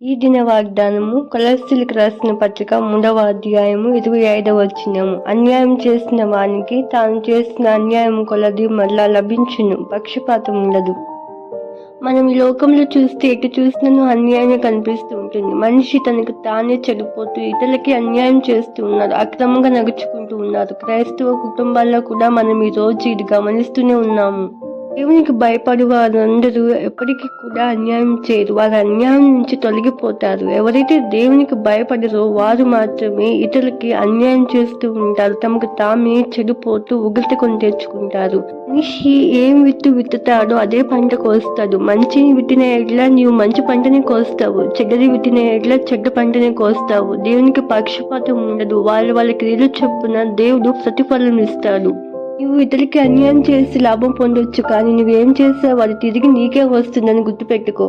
ఈ దిన వాగ్దానము కొలస్సీలకు రాసిన పత్రిక 3వ అధ్యాయము 25వ వచనము. అన్యాయం చేసిన వానికి తాను చేసిన అన్యాయం కొలది మరలా లభించును, పక్షపాతం ఉండదు. మనం ఈ లోకంలో చూస్తే ఎటు చూసినను అన్యాయమే కనిపిస్తూ ఉంటుంది. మనిషి తనకు తానే చెడిపోతూ ఇతరులకి అన్యాయం చేస్తూ ఉన్నారు, అక్రమంగా నడుచుకుంటూ ఉన్నారు. క్రైస్తవ కుటుంబాల్లో కూడా మనం ఈ రోజు ఇది గమనిస్తూనే ఉన్నాము. దేవునికి భయపడి వారందరూ ఎప్పటికీ కూడా అన్యాయం చేయరు, వారు అన్యాయం నుంచి తొలగిపోతారు. ఎవరైతే దేవునికి భయపడరో వారు మాత్రమే ఇతరులకి అన్యాయం చేస్తూ ఉంటారు, తమకు తామే చెడిపోతూ ఉగ్రత కొని తెచ్చుకుంటారు. మనిషి ఏం విత్తుతాడో అదే పంట కోస్తాడు. మంచిని విత్తిన ఎడ్ల నీవు మంచి పంటని కోస్తావు, చెడ్డది విత్తిన ఎడ్ల చెడ్డ పంటని కోస్తావు. దేవునికి పక్షపాతం ఉండదు, వాళ్ళ క్రియలు చొప్పున దేవుడు ప్రతిఫలం ఇస్తాడు. నువ్వు ఇతరులకి అన్యాయం చేసి లాభం పొందొచ్చు, కానీ నువ్వేం చేసావు అది తిరిగి నీకే వస్తుందని గుర్తుపెట్టుకో.